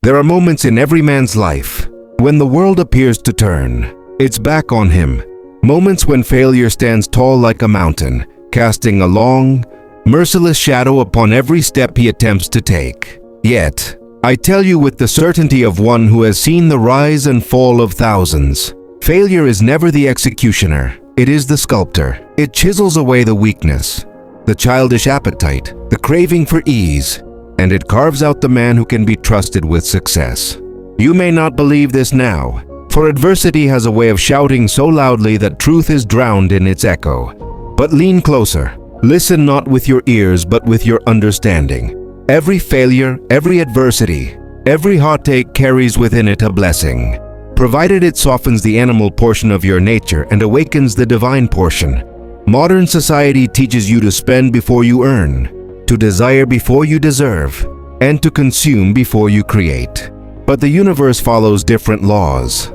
There are moments in every man's life when the world appears to turn its back on him. Moments when failure stands tall like a mountain, casting a long, merciless shadow upon every step he attempts to take. Yet, I tell you with the certainty of one who has seen the rise and fall of thousands, failure is never the executioner, it is the sculptor. It chisels away the weakness, the childish appetite, the craving for ease, and it carves out the man who can be trusted with success. You may not believe this now, for adversity has a way of shouting so loudly that truth is drowned in its echo. But lean closer. Listen not with your ears, but with your understanding. Every failure, every adversity, every heartache carries within it a blessing, provided it softens the animal portion of your nature and awakens the divine portion. Modern society teaches you to spend before you earn, to desire before you deserve, and to consume before you create. But the universe follows different laws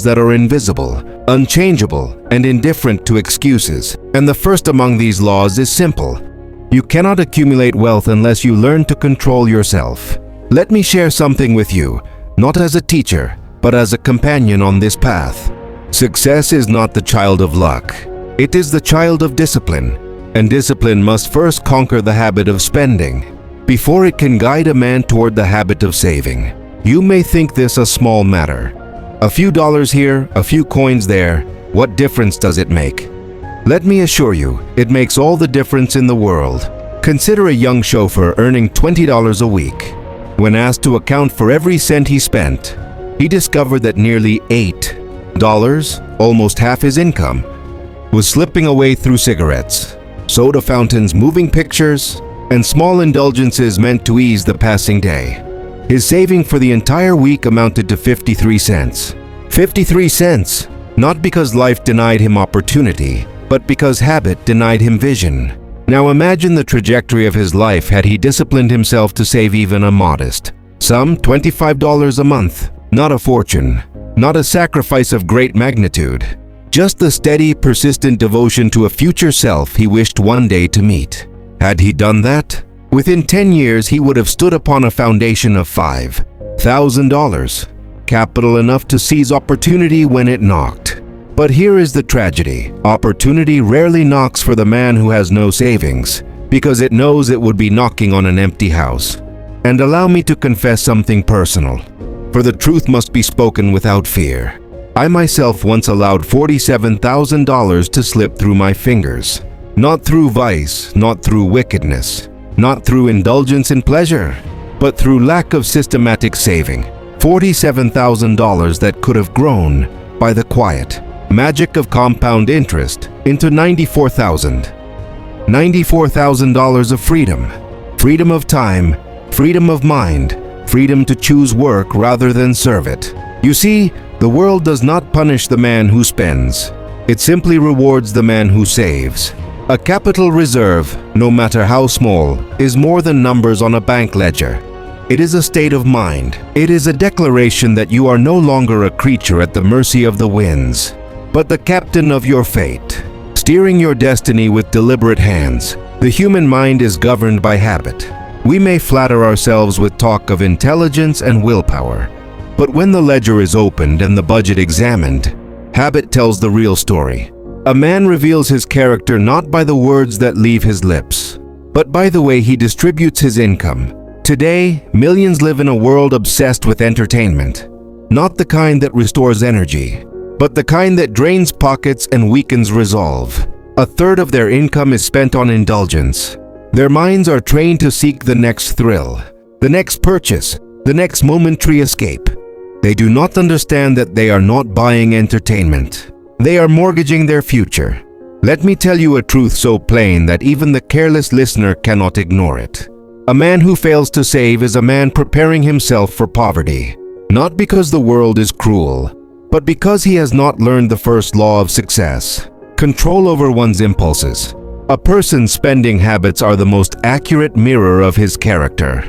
that are invisible, unchangeable, and indifferent to excuses. And the first among these laws is simple. You cannot accumulate wealth unless you learn to control yourself. Let me share something with you, not as a teacher, but as a companion on this path. Success is not the child of luck. It is the child of discipline, and discipline must first conquer the habit of spending before it can guide a man toward the habit of saving. You may think this a small matter. A few dollars here, a few coins there, what difference does it make? Let me assure you, it makes all the difference in the world. Consider a young chauffeur earning $20 a week. When asked to account for every cent he spent, he discovered that nearly $8, almost half his income, was slipping away through cigarettes, soda fountains, moving pictures, and small indulgences meant to ease the passing day. His saving for the entire week amounted to 53 cents. 53 cents, not because life denied him opportunity, but because habit denied him vision. Now imagine the trajectory of his life had he disciplined himself to save even a modest, some $25 a month. Not a fortune, not a sacrifice of great magnitude, just the steady, persistent devotion to a future self he wished one day to meet. Had he done that, within 10 years he would have stood upon a foundation of $5,000, capital enough to seize opportunity when it knocked. But here is the tragedy. Opportunity rarely knocks for the man who has no savings, because it knows it would be knocking on an empty house. And allow me to confess something personal, for the truth must be spoken without fear. I myself once allowed $47,000 to slip through my fingers. Not through vice, not through wickedness, not through indulgence in pleasure, but through lack of systematic saving. $47,000 that could have grown by the quiet magic of compound interest into $94,000. $94,000 of freedom. Freedom of time, freedom of mind, freedom to choose work rather than serve it. You see, the world does not punish the man who spends. It simply rewards the man who saves. A capital reserve, no matter how small, is more than numbers on a bank ledger. It is a state of mind. It is a declaration that you are no longer a creature at the mercy of the winds, but the captain of your fate, steering your destiny with deliberate hands. The human mind is governed by habit. We may flatter ourselves with talk of intelligence and willpower, but when the ledger is opened and the budget examined, habit tells the real story. A man reveals his character not by the words that leave his lips, but by the way he distributes his income. Today, millions live in a world obsessed with entertainment, not the kind that restores energy, but the kind that drains pockets and weakens resolve. A third of their income is spent on indulgence. Their minds are trained to seek the next thrill, the next purchase, the next momentary escape. They do not understand that they are not buying entertainment. They are mortgaging their future. Let me tell you a truth so plain that even the careless listener cannot ignore it. A man who fails to save is a man preparing himself for poverty, not because the world is cruel, but because he has not learned the first law of success: control over one's impulses. A person's spending habits are the most accurate mirror of his character.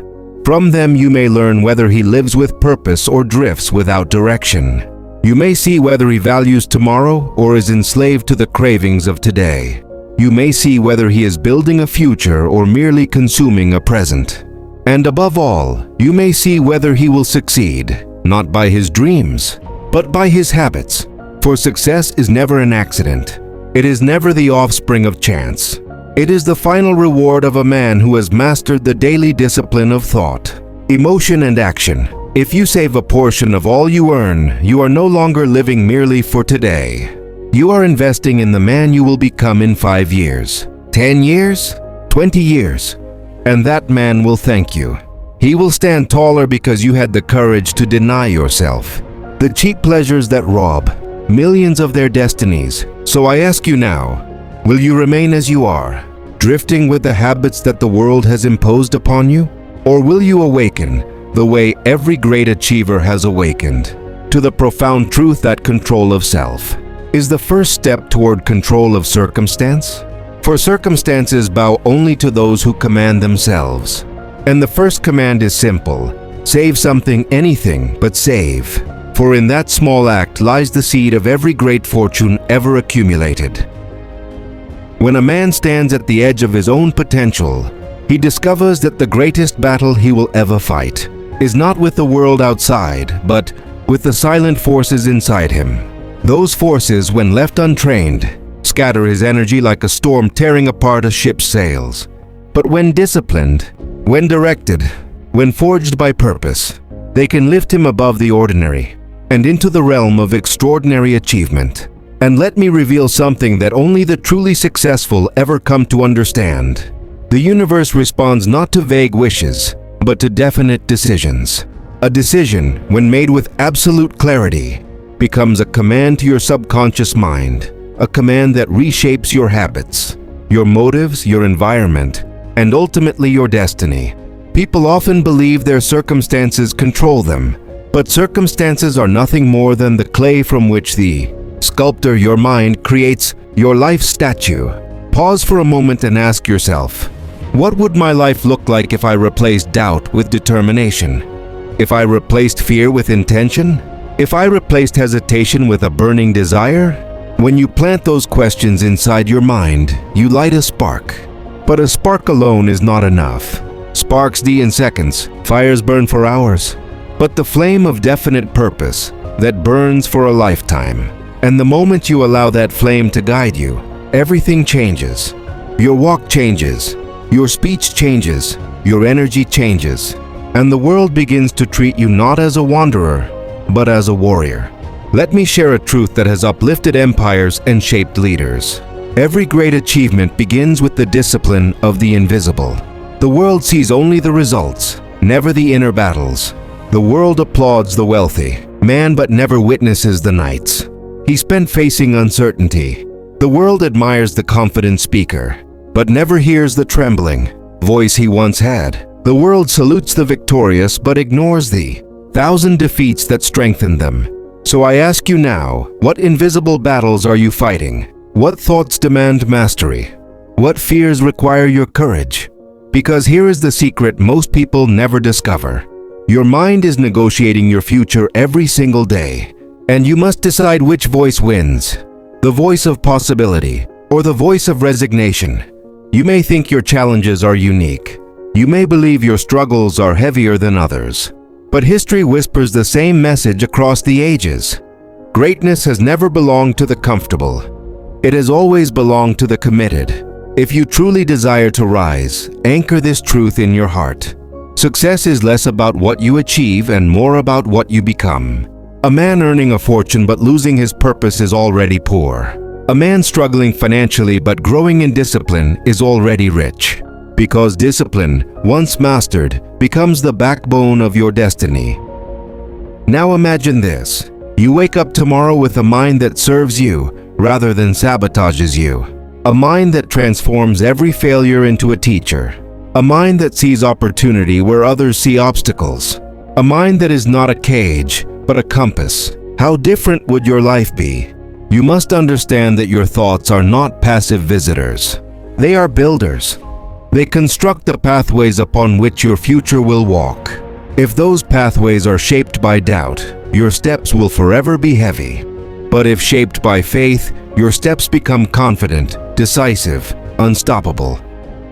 From them you may learn whether he lives with purpose or drifts without direction. You may see whether he values tomorrow or is enslaved to the cravings of today. You may see whether he is building a future or merely consuming a present. And above all, you may see whether he will succeed, not by his dreams, but by his habits. For success is never an accident. It is never the offspring of chance. It is the final reward of a man who has mastered the daily discipline of thought, emotion, and action. If you save a portion of all you earn, you are no longer living merely for today. You are investing in the man you will become in 5 years, 10 years, 20 years. And that man will thank you. He will stand taller because you had the courage to deny yourself the cheap pleasures that rob millions of their destinies. So I ask you now, will you remain as you are, drifting with the habits that the world has imposed upon you? Or will you awaken the way every great achiever has awakened, to the profound truth that control of self is the first step toward control of circumstance? For circumstances bow only to those who command themselves. And the first command is simple: save something, anything, but save. For in that small act lies the seed of every great fortune ever accumulated. When a man stands at the edge of his own potential, he discovers that the greatest battle he will ever fight is not with the world outside, but with the silent forces inside him. Those forces, when left untrained, scatter his energy like a storm tearing apart a ship's sails. But when disciplined, when directed, when forged by purpose, they can lift him above the ordinary and into the realm of extraordinary achievement. And let me reveal something that only the truly successful ever come to understand. The universe responds not to vague wishes, but to definite decisions. A decision, when made with absolute clarity, becomes a command to your subconscious mind, a command that reshapes your habits, your motives, your environment, and ultimately your destiny. People often believe their circumstances control them, but circumstances are nothing more than the clay from which the sculptor, your mind, creates your life statue. Pause for a moment and ask yourself, what would my life look like if I replaced doubt with determination? If I replaced fear with intention? If I replaced hesitation with a burning desire? When you plant those questions inside your mind, you light a spark. But a spark alone is not enough. Sparks die in seconds, fires burn for hours. But the flame of definite purpose that burns for a lifetime. And the moment you allow that flame to guide you, everything changes. Your walk changes, your speech changes, your energy changes, and the world begins to treat you not as a wanderer, but as a warrior. Let me share a truth that has uplifted empires and shaped leaders. Every great achievement begins with the discipline of the invisible. The world sees only the results, never the inner battles. The world applauds the wealthy man but never witnesses the nights he spent facing uncertainty. The world admires the confident speaker, but never hears the trembling voice he once had. The world salutes the victorious but ignores the 1,000 defeats that strengthened them. So I ask you now, what invisible battles are you fighting? What thoughts demand mastery? What fears require your courage? Because here is the secret most people never discover. Your mind is negotiating your future every single day, and you must decide which voice wins. The voice of possibility or the voice of resignation. You may think your challenges are unique. You may believe your struggles are heavier than others. But history whispers the same message across the ages. Greatness has never belonged to the comfortable. It has always belonged to the committed. If you truly desire to rise, anchor this truth in your heart. Success is less about what you achieve and more about what you become. A man earning a fortune but losing his purpose is already poor. A man struggling financially but growing in discipline is already rich. Because discipline, once mastered, becomes the backbone of your destiny. Now imagine this. You wake up tomorrow with a mind that serves you rather than sabotages you. A mind that transforms every failure into a teacher. A mind that sees opportunity where others see obstacles. A mind that is not a cage, but a compass. How different would your life be? You must understand that your thoughts are not passive visitors. They are builders. They construct the pathways upon which your future will walk. If those pathways are shaped by doubt, your steps will forever be heavy. But if shaped by faith, your steps become confident, decisive, unstoppable.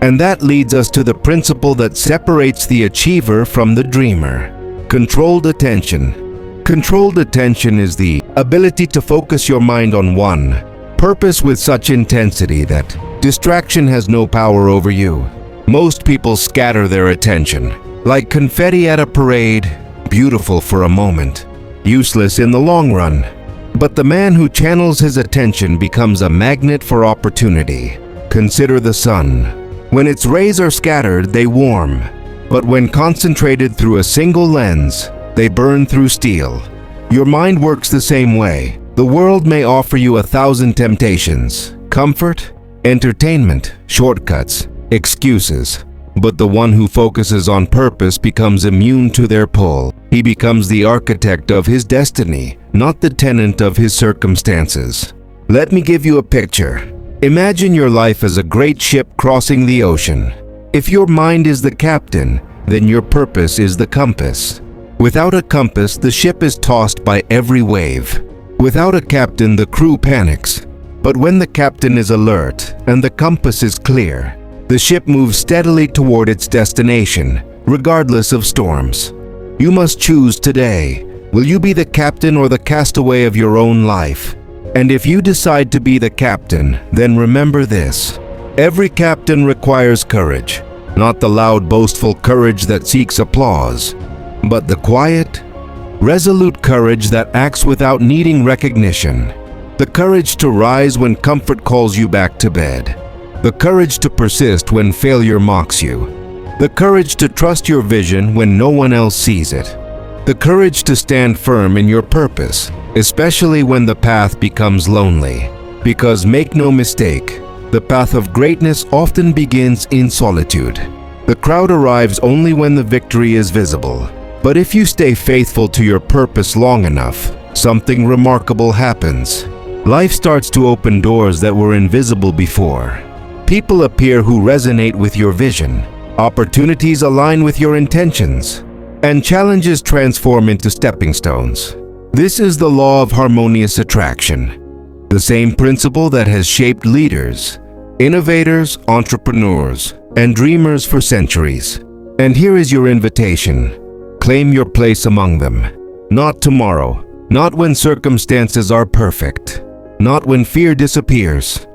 And that leads us to the principle that separates the achiever from the dreamer. Controlled attention. Controlled attention is the ability to focus your mind on one purpose with such intensity that distraction has no power over you. Most people scatter their attention, like confetti at a parade, beautiful for a moment, useless in the long run. But the man who channels his attention becomes a magnet for opportunity. Consider the sun. When its rays are scattered, they warm. But when concentrated through a single lens, they burn through steel. Your mind works the same way. The world may offer you 1,000 temptations, comfort, entertainment, shortcuts, excuses. But the one who focuses on purpose becomes immune to their pull. He becomes the architect of his destiny, not the tenant of his circumstances. Let me give you a picture. Imagine your life as a great ship crossing the ocean. If your mind is the captain, then your purpose is the compass. Without a compass, the ship is tossed by every wave. Without a captain, the crew panics. But when the captain is alert and the compass is clear, the ship moves steadily toward its destination, regardless of storms. You must choose today. Will you be the captain or the castaway of your own life? And if you decide to be the captain, then remember this. Every captain requires courage, not the loud, boastful courage that seeks applause, but the quiet, resolute courage that acts without needing recognition. The courage to rise when comfort calls you back to bed. The courage to persist when failure mocks you. The courage to trust your vision when no one else sees it. The courage to stand firm in your purpose, especially when the path becomes lonely. Because make no mistake, the path of greatness often begins in solitude. The crowd arrives only when the victory is visible. But if you stay faithful to your purpose long enough, something remarkable happens. Life starts to open doors that were invisible before. People appear who resonate with your vision. Opportunities align with your intentions. And challenges transform into stepping stones. This is the law of harmonious attraction. The same principle that has shaped leaders, innovators, entrepreneurs, and dreamers for centuries. And here is your invitation. Claim your place among them. Not tomorrow, not when circumstances are perfect, not when fear disappears,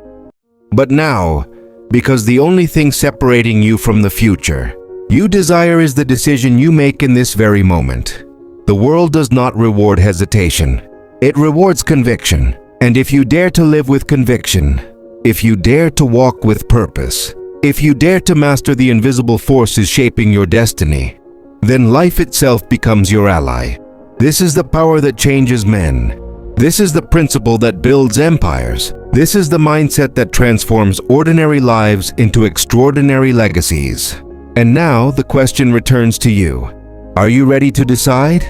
but now, because the only thing separating you from the future you desire is the decision you make in this very moment. The world does not reward hesitation. It rewards conviction. And if you dare to live with conviction, if you dare to walk with purpose, if you dare to master the invisible forces shaping your destiny, then life itself becomes your ally. This is the power that changes men. This is the principle that builds empires. This is the mindset that transforms ordinary lives into extraordinary legacies. And now the question returns to you. Are you ready to decide?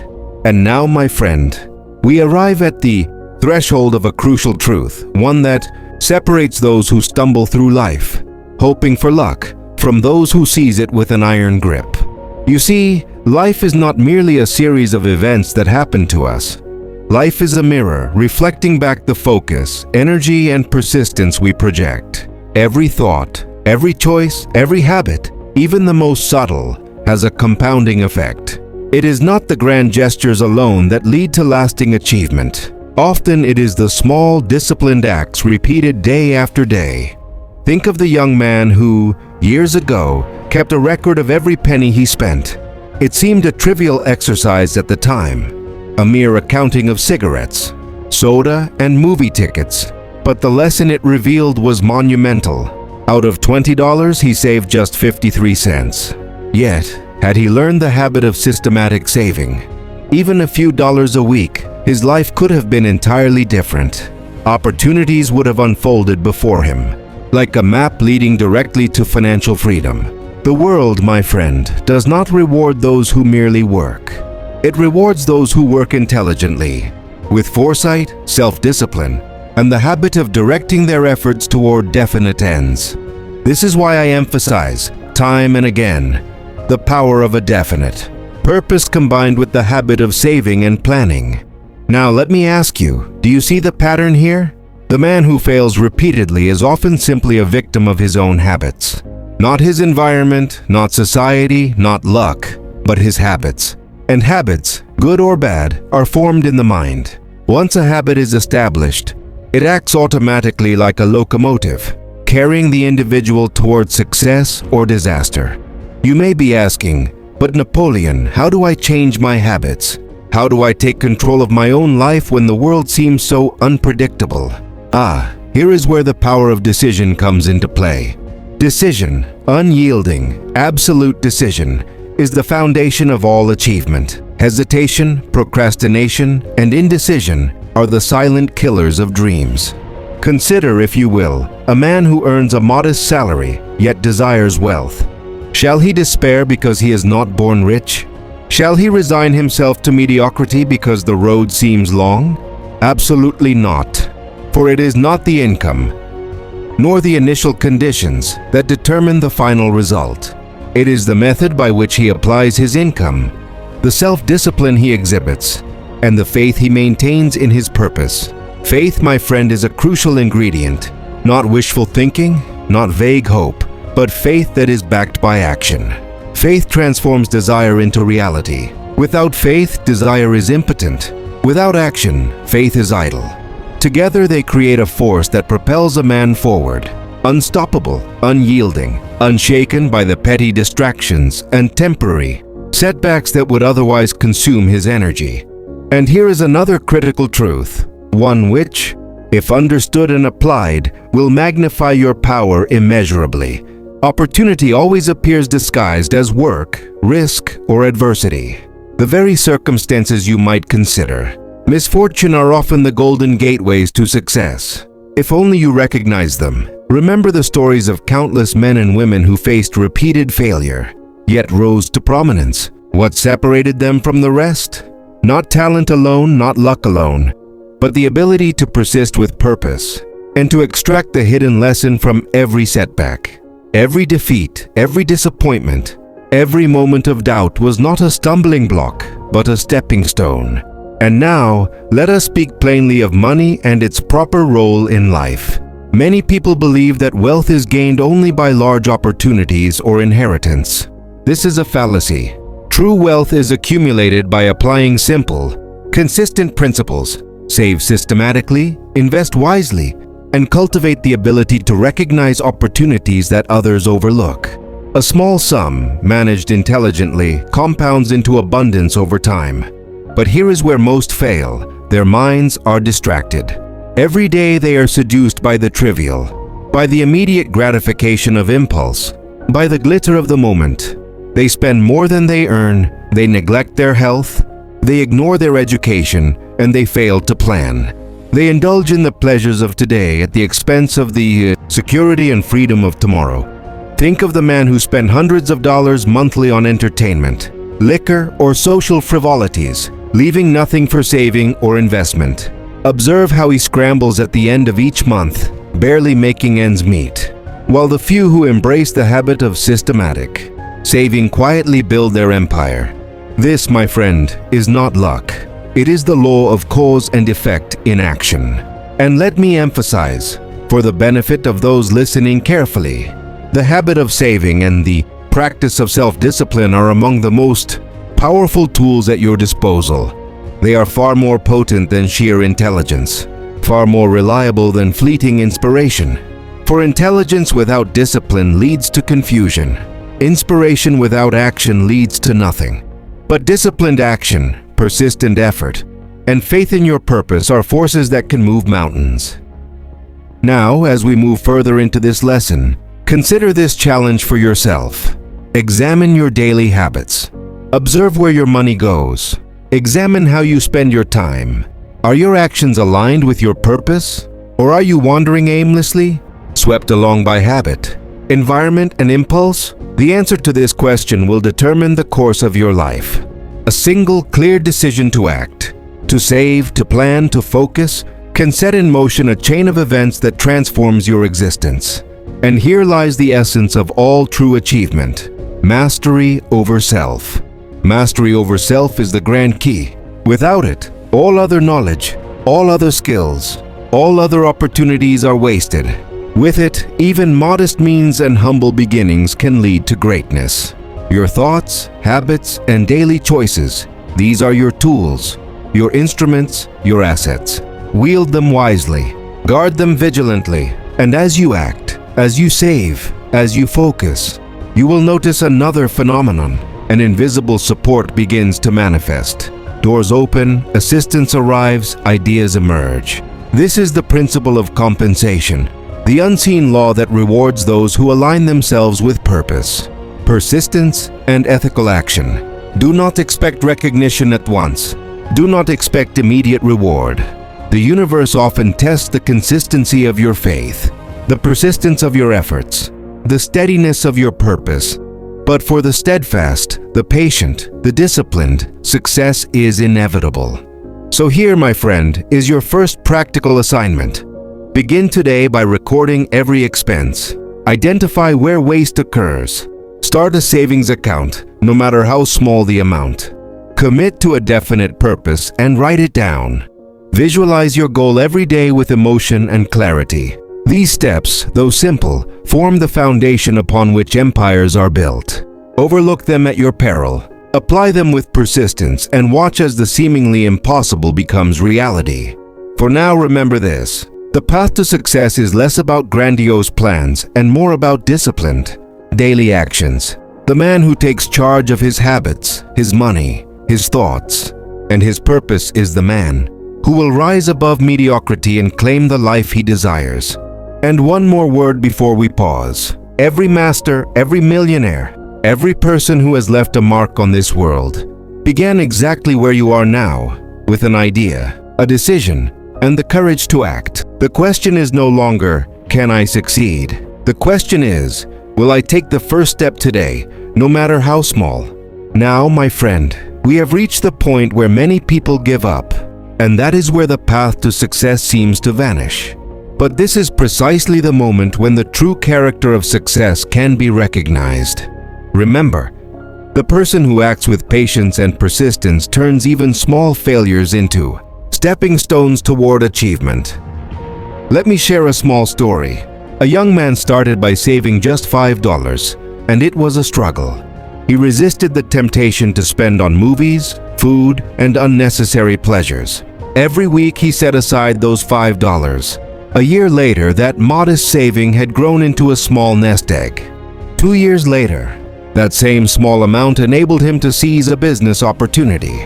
And now, my friend, we arrive at the threshold of a crucial truth, one that separates those who stumble through life, hoping for luck, from those who seize it with an iron grip. You see, life is not merely a series of events that happen to us. Life is a mirror reflecting back the focus, energy, and persistence we project. Every thought, every choice, every habit, even the most subtle, has a compounding effect. It is not the grand gestures alone that lead to lasting achievement. Often it is the small, disciplined acts repeated day after day. Think of the young man who, years ago, kept a record of every penny he spent. It seemed a trivial exercise at the time, a mere accounting of cigarettes, soda, and movie tickets. But the lesson it revealed was monumental. Out of $20, he saved just 53 cents. Yet, had he learned the habit of systematic saving, even a few dollars a week, his life could have been entirely different. Opportunities would have unfolded before him, like a map leading directly to financial freedom. The world, my friend, does not reward those who merely work. It rewards those who work intelligently, with foresight, self-discipline, and the habit of directing their efforts toward definite ends. This is why I emphasize, time and again, the power of a definite purpose combined with the habit of saving and planning. Now let me ask you, do you see the pattern here? The man who fails repeatedly is often simply a victim of his own habits. Not his environment, not society, not luck, but his habits. And habits, good or bad, are formed in the mind. Once a habit is established, it acts automatically like a locomotive, carrying the individual towards success or disaster. You may be asking, but Napoleon, how do I change my habits? How do I take control of my own life when the world seems so unpredictable? Here is where the power of decision comes into play. Decision, unyielding, absolute decision, is the foundation of all achievement. Hesitation, procrastination, and indecision are the silent killers of dreams. Consider, if you will, a man who earns a modest salary yet desires wealth. Shall he despair because he is not born rich? Shall he resign himself to mediocrity because the road seems long? Absolutely not. For it is not the income, nor the initial conditions that determine the final result. It is the method by which he applies his income, the self-discipline he exhibits, and the faith he maintains in his purpose. Faith, my friend, is a crucial ingredient. Not wishful thinking, not vague hope, but faith that is backed by action. Faith transforms desire into reality. Without faith, desire is impotent. Without action, faith is idle. Together they create a force that propels a man forward, unstoppable, unyielding, unshaken by the petty distractions and temporary setbacks that would otherwise consume his energy. And here is another critical truth, one which, if understood and applied, will magnify your power immeasurably. Opportunity always appears disguised as work, risk, or adversity. The very circumstances you might consider misfortune are often the golden gateways to success. If only you recognize them. Remember the stories of countless men and women who faced repeated failure, yet rose to prominence. What separated them from the rest? Not talent alone, not luck alone, but the ability to persist with purpose and to extract the hidden lesson from every setback. Every defeat, every disappointment, every moment of doubt was not a stumbling block, but a stepping stone. And now, let us speak plainly of money and its proper role in life. Many people believe that wealth is gained only by large opportunities or inheritance. This is a fallacy. True wealth is accumulated by applying simple, consistent principles. Save systematically, invest wisely, and cultivate the ability to recognize opportunities that others overlook. A small sum, managed intelligently, compounds into abundance over time. But here is where most fail. Their minds are distracted. Every day they are seduced by the trivial, by the immediate gratification of impulse, by the glitter of the moment. They spend more than they earn, they neglect their health, they ignore their education, and they fail to plan. They indulge in the pleasures of today at the expense of the security and freedom of tomorrow. Think of the man who spent hundreds of dollars monthly on entertainment, liquor, or social frivolities, leaving nothing for saving or investment. Observe how he scrambles at the end of each month, barely making ends meet, while the few who embrace the habit of systematic saving quietly build their empire. This, my friend, is not luck. It is the law of cause and effect in action. And let me emphasize, for the benefit of those listening carefully, the habit of saving and the practice of self-discipline are among the most powerful tools at your disposal. They are far more potent than sheer intelligence, far more reliable than fleeting inspiration. For intelligence without discipline leads to confusion. Inspiration without action leads to nothing. But disciplined action, persistent effort, and faith in your purpose are forces that can move mountains. Now, as we move further into this lesson, consider this challenge for yourself. Examine your daily habits. Observe where your money goes. Examine how you spend your time. Are your actions aligned with your purpose? Or are you wandering aimlessly, swept along by habit, environment, and impulse? The answer to this question will determine the course of your life. A single clear decision to act, to save, to plan, to focus, can set in motion a chain of events that transforms your existence. And here lies the essence of all true achievement: mastery over self. Mastery over self is the grand key. Without it, all other knowledge, all other skills, all other opportunities are wasted. With it, even modest means and humble beginnings can lead to greatness. Your thoughts, habits, and daily choices, these are your tools, your instruments, your assets. Wield them wisely, guard them vigilantly, and as you act, as you save, as you focus, you will notice another phenomenon. An invisible support begins to manifest. Doors open, assistance arrives, ideas emerge. This is the principle of compensation, the unseen law that rewards those who align themselves with purpose, persistence, and ethical action. Do not expect recognition at once. Do not expect immediate reward. The universe often tests the consistency of your faith, the persistence of your efforts, the steadiness of your purpose. But for the steadfast, the patient, the disciplined, success is inevitable. So here, my friend, is your first practical assignment. Begin today by recording every expense. Identify where waste occurs. Start a savings account, no matter how small the amount. Commit to a definite purpose and write it down. Visualize your goal every day with emotion and clarity. These steps, though simple, form the foundation upon which empires are built. Overlook them at your peril. Apply them with persistence and watch as the seemingly impossible becomes reality. For now, remember this. The path to success is less about grandiose plans and more about disciplined, daily actions. The man who takes charge of his habits, his money, his thoughts, and his purpose is the man who will rise above mediocrity and claim the life he desires. And one more word before we pause. Every master, every millionaire, every person who has left a mark on this world began exactly where you are now, with an idea, a decision, and the courage to act. The question is no longer, can I succeed? The question is, will I take the first step today, no matter how small? Now, my friend, we have reached the point where many people give up, and that is where the path to success seems to vanish. But this is precisely the moment when the true character of success can be recognized. Remember, the person who acts with patience and persistence turns even small failures into stepping stones toward achievement. Let me share a small story. A young man started by saving just $5, and it was a struggle. He resisted the temptation to spend on movies, food, and unnecessary pleasures. Every week he set aside those $5. A year later, that modest saving had grown into a small nest egg. 2 years later, that same small amount enabled him to seize a business opportunity.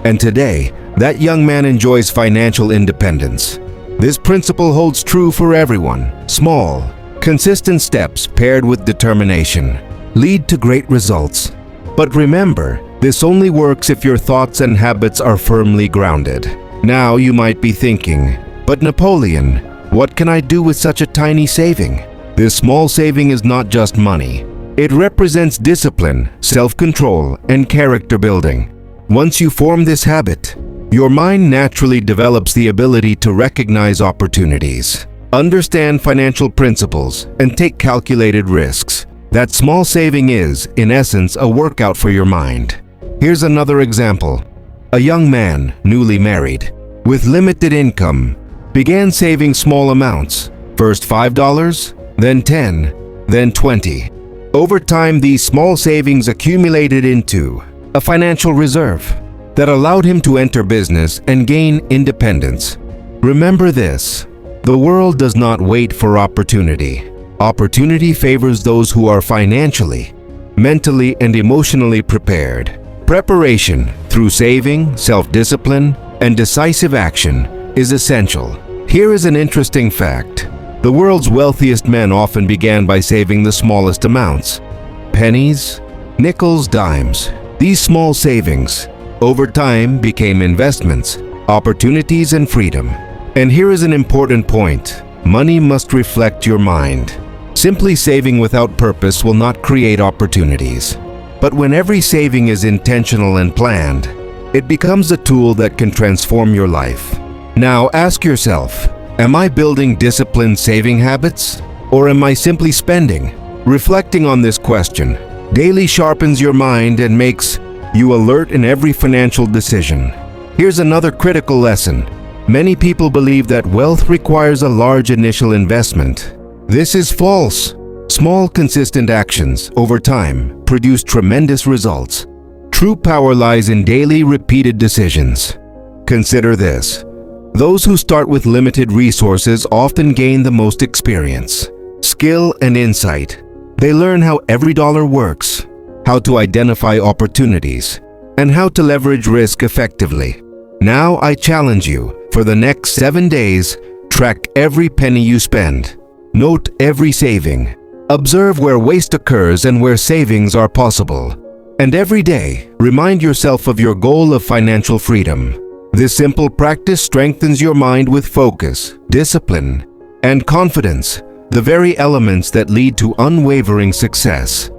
And today, that young man enjoys financial independence. This principle holds true for everyone. Small, consistent steps paired with determination lead to great results. But remember, this only works if your thoughts and habits are firmly grounded. Now you might be thinking, but Napoleon, what can I do with such a tiny saving? This small saving is not just money. It represents discipline, self-control, and character building. Once you form this habit, your mind naturally develops the ability to recognize opportunities, understand financial principles, and take calculated risks. That small saving is, in essence, a workout for your mind. Here's another example. A young man, newly married, with limited income, began saving small amounts. First $5, then $10, then $20. Over time, these small savings accumulated into a financial reserve that allowed him to enter business and gain independence. Remember this, the world does not wait for opportunity. Opportunity favors those who are financially, mentally, and emotionally prepared. Preparation through saving, self-discipline, and decisive action is essential. Here is an interesting fact. The world's wealthiest men often began by saving the smallest amounts. Pennies, nickels, dimes. These small savings, over time, became investments, opportunities, and freedom. And here is an important point. Money must reflect your mind. Simply saving without purpose will not create opportunities. But when every saving is intentional and planned, it becomes a tool that can transform your life. Now ask yourself, am I building disciplined saving habits? Or am I simply spending? Reflecting on this question daily sharpens your mind and makes you alert in every financial decision. Here's another critical lesson. Many people believe that wealth requires a large initial investment. This is false. Small, consistent actions over time produce tremendous results. True power lies in daily, repeated decisions. Consider this. Those who start with limited resources often gain the most experience, skill, and insight. They learn how every dollar works, how to identify opportunities, and how to leverage risk effectively. Now I challenge you, for the next 7 days, track every penny you spend. Note every saving. Observe where waste occurs and where savings are possible. And every day, remind yourself of your goal of financial freedom. This simple practice strengthens your mind with focus, discipline, and confidence, the very elements that lead to unwavering success.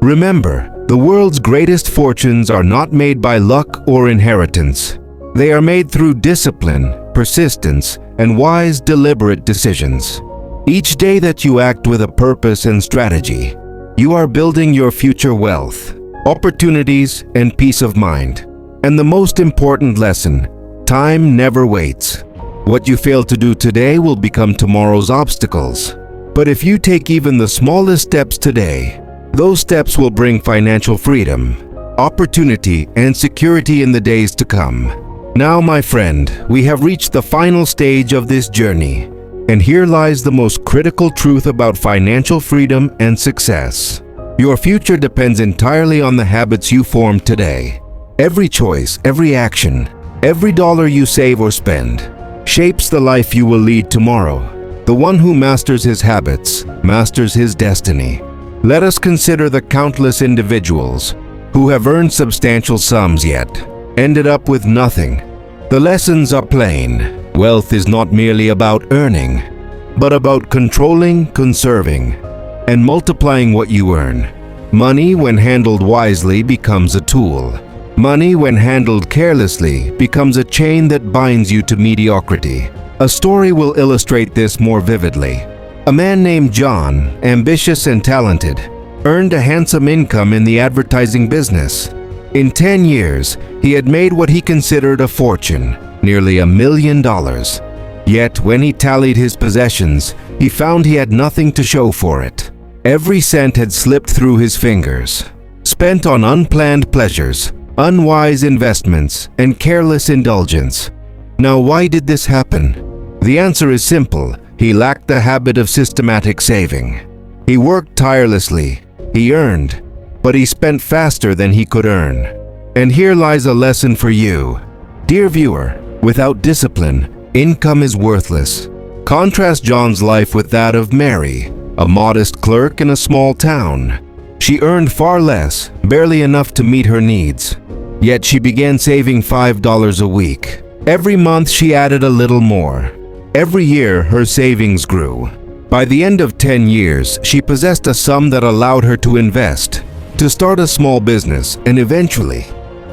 Remember, the world's greatest fortunes are not made by luck or inheritance. They are made through discipline, persistence, and wise, deliberate decisions. Each day that you act with a purpose and strategy, you are building your future wealth, opportunities, and peace of mind. And the most important lesson, time never waits. What you fail to do today will become tomorrow's obstacles. But if you take even the smallest steps today, those steps will bring financial freedom, opportunity, and security in the days to come. Now, my friend, we have reached the final stage of this journey. And here lies the most critical truth about financial freedom and success. Your future depends entirely on the habits you form today. Every choice, every action, every dollar you save or spend shapes the life you will lead tomorrow. The one who masters his habits masters his destiny. Let us consider the countless individuals who have earned substantial sums yet ended up with nothing. The lessons are plain. Wealth is not merely about earning, but about controlling, conserving, and multiplying what you earn. Money, when handled wisely, becomes a tool. Money, when handled carelessly, becomes a chain that binds you to mediocrity. A story will illustrate this more vividly. A man named John, ambitious and talented, earned a handsome income in the advertising business. In 10 years, he had made what he considered a fortune, nearly $1 million. Yet, when he tallied his possessions, he found he had nothing to show for it. Every cent had slipped through his fingers, spent on unplanned pleasures, unwise investments, and careless indulgence. Now, why did this happen? The answer is simple. He lacked the habit of systematic saving. He worked tirelessly, he earned, but he spent faster than he could earn. And here lies a lesson for you. Dear viewer, without discipline, income is worthless. Contrast John's life with that of Mary, a modest clerk in a small town. She earned far less, barely enough to meet her needs. Yet she began saving $5 a week. Every month she added a little more. Every year her savings grew. By the end of 10 years, she possessed a sum that allowed her to invest, to start a small business, and eventually,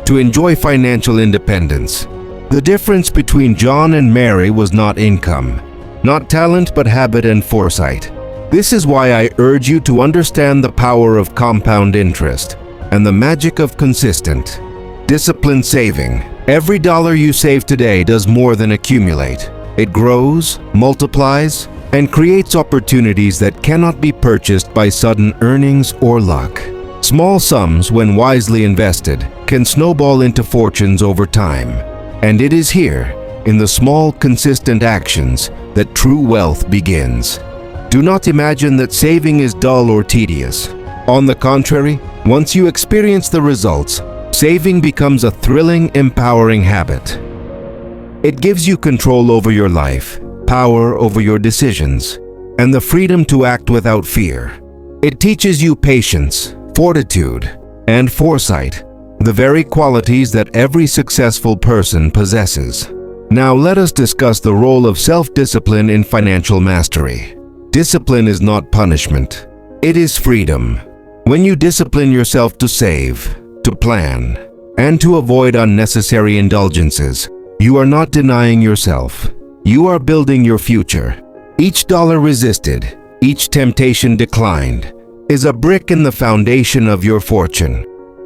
to enjoy financial independence. The difference between John and Mary was not income, not talent, but habit and foresight. This is why I urge you to understand the power of compound interest and the magic of consistent, disciplined saving. Every dollar you save today does more than accumulate. It grows, multiplies, and creates opportunities that cannot be purchased by sudden earnings or luck. Small sums, when wisely invested, can snowball into fortunes over time. And it is here, in the small, consistent actions, that true wealth begins. Do not imagine that saving is dull or tedious. On the contrary, once you experience the results, saving becomes a thrilling, empowering habit. It gives you control over your life, power over your decisions, and the freedom to act without fear. It teaches you patience, fortitude, and foresight, the very qualities that every successful person possesses. Now let us discuss the role of self-discipline in financial mastery. Discipline is not punishment. It is freedom. When you discipline yourself to save, to plan, and to avoid unnecessary indulgences, you are not denying yourself. You are building your future. Each dollar resisted, each temptation declined, is a brick in the foundation of your fortune.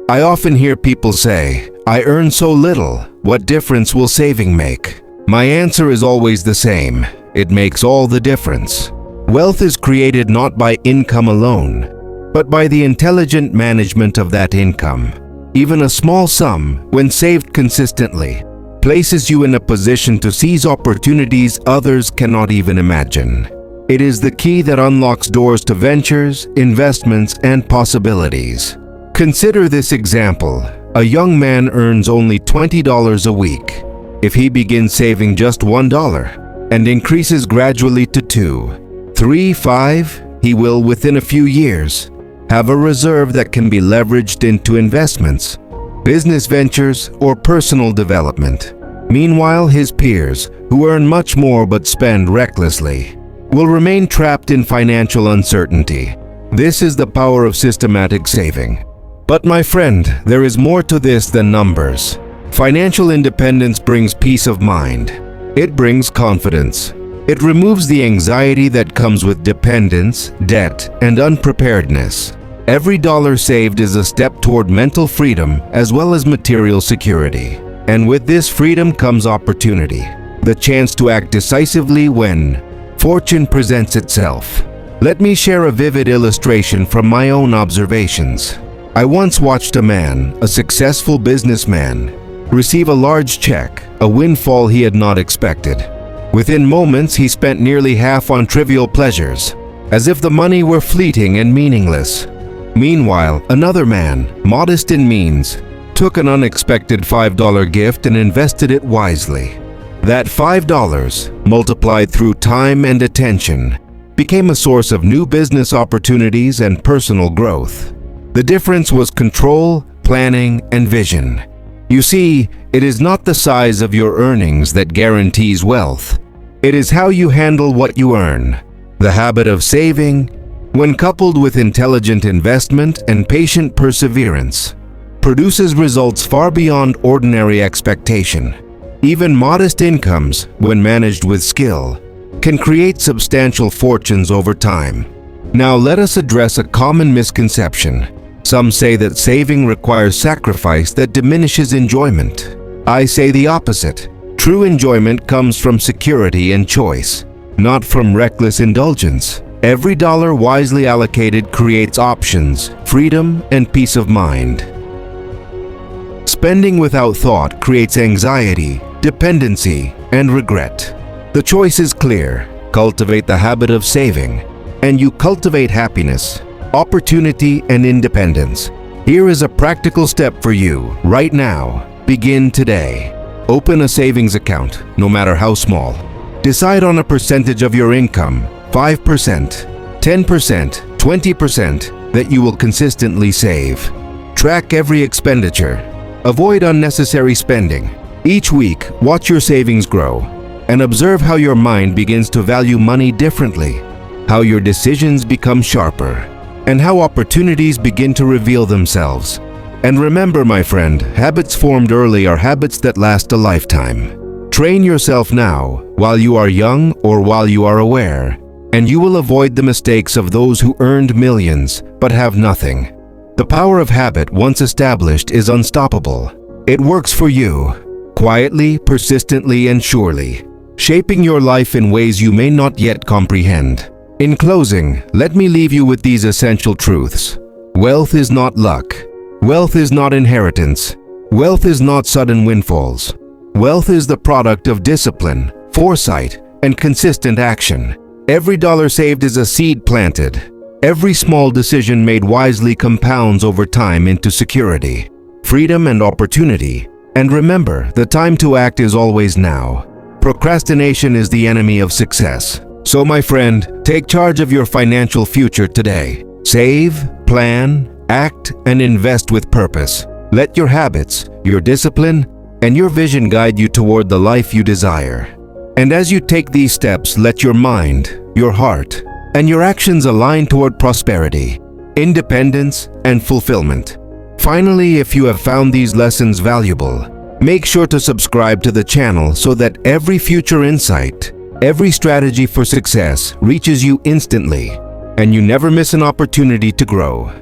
I often hear people say, "I earn so little, what difference will saving make?" My answer is always the same. It makes all the difference. Wealth is created not by income alone, but by the intelligent management of that income. Even a small sum, when saved consistently, places you in a position to seize opportunities others cannot even imagine. It is the key that unlocks doors to ventures, investments, and possibilities. Consider this example. A young man earns only $20 a week. If he begins saving just $1 and increases gradually to $2, $3, $5, he will, within a few years, have a reserve that can be leveraged into investments, business ventures, or personal development. Meanwhile, his peers, who earn much more but spend recklessly, will remain trapped in financial uncertainty. This is the power of systematic saving. But my friend, there is more to this than numbers. Financial independence brings peace of mind. It brings confidence. It removes the anxiety that comes with dependence, debt, and unpreparedness. Every dollar saved is a step toward mental freedom as well as material security. And with this freedom comes opportunity, the chance to act decisively when fortune presents itself. Let me share a vivid illustration from my own observations. I once watched a man, a successful businessman, receive a large check, a windfall he had not expected. Within moments, he spent nearly half on trivial pleasures, as if the money were fleeting and meaningless. Meanwhile, another man, modest in means, took an unexpected $5 gift and invested it wisely. That $5, multiplied through time and attention, became a source of new business opportunities and personal growth. The difference was control, planning, and vision. You see, it is not the size of your earnings that guarantees wealth. It is how you handle what you earn. The habit of saving, when coupled with intelligent investment and patient perseverance, produces results far beyond ordinary expectation. Even modest incomes, when managed with skill, can create substantial fortunes over time. Now let us address a common misconception. Some say that saving requires sacrifice that diminishes enjoyment. I say the opposite. True enjoyment comes from security and choice, not from reckless indulgence. Every dollar wisely allocated creates options, freedom, and peace of mind. Spending without thought creates anxiety, dependency, and regret. The choice is clear. Cultivate the habit of saving, and you cultivate happiness, opportunity, and independence. Here is a practical step for you right now. Begin today. Open a savings account, no matter how small. Decide on a percentage of your income, 5%, 10%, 20%, that you will consistently save. Track every expenditure. Avoid unnecessary spending. Each week, watch your savings grow and observe how your mind begins to value money differently, how your decisions become sharper, and how opportunities begin to reveal themselves. And remember, my friend, habits formed early are habits that last a lifetime. Train yourself now, while you are young or while you are aware, and you will avoid the mistakes of those who earned millions but have nothing. The power of habit, once established, is unstoppable. It works for you, quietly, persistently, and surely, shaping your life in ways you may not yet comprehend. In closing, let me leave you with these essential truths. Wealth is not luck. Wealth is not inheritance. Wealth is not sudden windfalls. Wealth is the product of discipline, foresight, and consistent action. Every dollar saved is a seed planted. Every small decision made wisely compounds over time into security, freedom, and opportunity. And remember, the time to act is always now. Procrastination is the enemy of success. So, my friend, take charge of your financial future today. Save, plan, act, and invest with purpose. Let your habits, your discipline, and your vision guide you toward the life you desire. And as you take these steps, let your mind, your heart, and your actions align toward prosperity, independence, and fulfillment. Finally, if you have found these lessons valuable, make sure to subscribe to the channel so that every future insight, every strategy for success reaches you instantly, and you never miss an opportunity to grow.